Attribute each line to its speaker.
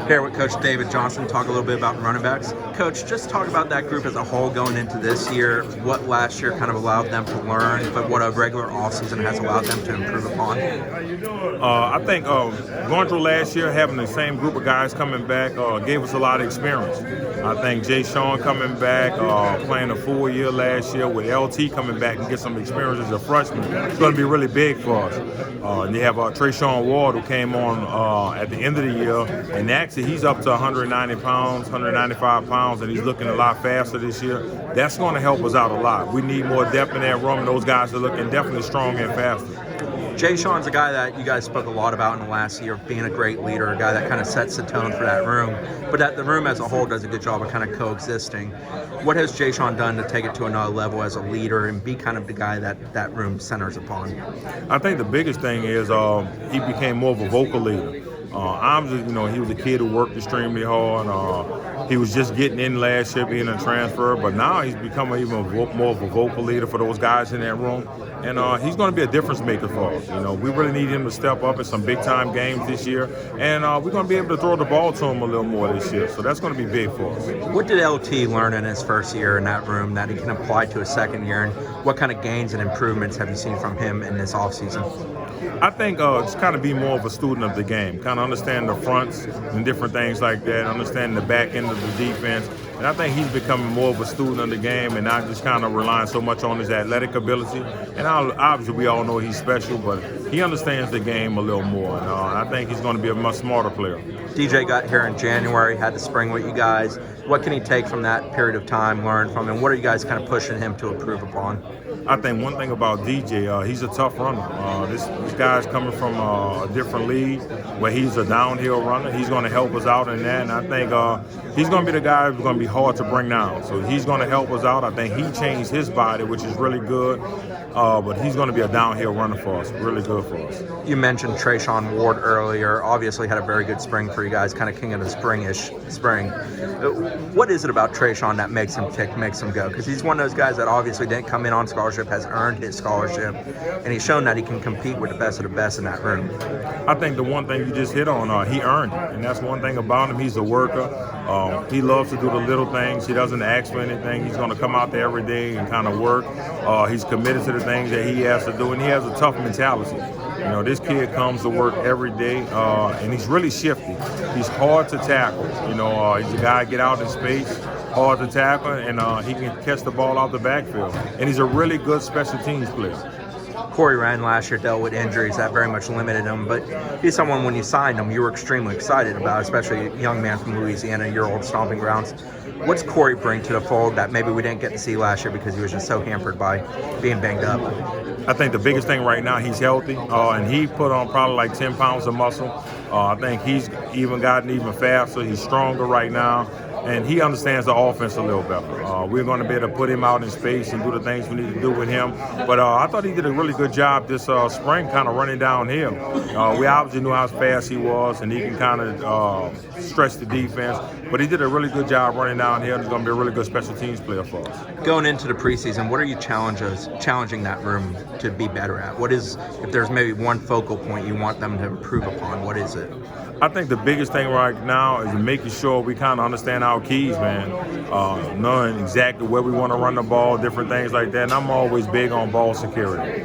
Speaker 1: Here with Coach David Johnson, talk a little bit about running backs. Coach, just talk about that group as a whole going into this year, what last year kind of allowed them to learn, but what a regular offseason has allowed them to improve upon.
Speaker 2: I think going through last year, having the same group of guys coming back gave us a lot of experience. I think Jashaun coming back, playing a full year last year with LT coming back and get some experience as a freshman, it's going to be really big for us. And you have Treshaun Ward who came on at the end of the year, and actually he's up to 190 pounds, 195 pounds, and he's looking a lot faster this year. That's going to help us out a lot. We need more depth in that room, and those guys are looking definitely stronger and faster.
Speaker 1: Jashaun's a guy that you guys spoke a lot about in the last year, being a great leader, a guy that kind of sets the tone for that room, but that the room as a whole does a good job of kind of coexisting. What has Jashaun done to take it to another level as a leader and be kind of the guy that that room centers upon?
Speaker 2: I think the biggest thing is he became more of a vocal leader. Obviously, he was a kid who worked extremely hard. He was just getting in last year, being a transfer, but now he's becoming even more of a vocal leader for those guys in that room. And he's going to be a difference maker for us. We really need him to step up in some big-time games this year, and we're going to be able to throw the ball to him a little more this year. So that's going to be big for us.
Speaker 1: What did LT learn in his first year in that room that he can apply to his second year, and what kind of gains and improvements have you seen from him in this offseason?
Speaker 2: I think just kind of be more of a student of the game, kind of understand the fronts and different things like that, understand the back end of the defense. And I think he's becoming more of a student of the game and not just kind of relying so much on his athletic ability. And obviously we all know he's special, but he understands the game a little more. And I think he's going to be a much smarter player.
Speaker 1: DJ got here in January, had the spring with you guys. What can he take from that period of time, learn from him? What are you guys kind of pushing him to improve upon?
Speaker 2: I think one thing about DJ, he's a tough runner. This guy's coming from a different league where he's a downhill runner. He's going to help us out in that, and I think he's going to be the guy who's going to be hard to bring down. So he's going to help us out. I think he changed his body, which is really good, but he's going to be a downhill runner for us, really good for us.
Speaker 1: You mentioned Treshaun Ward earlier. Obviously had a very good spring for you guys, kind of king of the spring-ish spring. What is it about Treshaun that makes him tick, makes him go? Because he's one of those guys that obviously didn't come in on scholarship, has earned his scholarship, and he's shown that he can compete with the best of the best in that room.
Speaker 2: I think the one thing you just hit on, he earned it, and that's one thing about him. He's a worker. He loves to do the little things. He doesn't ask for anything. He's going to come out there every day and kind of work. He's committed to the things that he has to do, and he has a tough mentality. This kid comes to work every day, and he's really shifty. He's hard to tackle. He's a guy get out in space, hard to tackle, and he can catch the ball out the backfield. And he's a really good special teams player.
Speaker 1: Corey Wren last year dealt with injuries that very much limited him, but he's someone when you signed him you were extremely excited about, especially a young man from Louisiana, your old stomping grounds. What's Corey bring to the fold that maybe we didn't get to see last year because he was just so hampered by being banged up?
Speaker 2: I think the biggest thing right now, he's healthy, and he put on probably like 10 pounds of muscle. I think he's gotten even faster. He's stronger right now, and he understands the offense a little better. We're going to be able to put him out in space and do the things we need to do with him. But I thought he did a really good job this spring kind of running downhill. We obviously knew how fast he was, and he can kind of stretch the defense. But he did a really good job running downhill. He's going to be a really good special teams player for us.
Speaker 1: Going into the preseason, what are you challenging that room to be better at? What is, if there's maybe one focal point you want them to improve upon, what is it?
Speaker 2: I think the biggest thing right now is making sure we kind of understand our keys, man. Knowing exactly where we want to run the ball, different things like that. And I'm always big on ball security.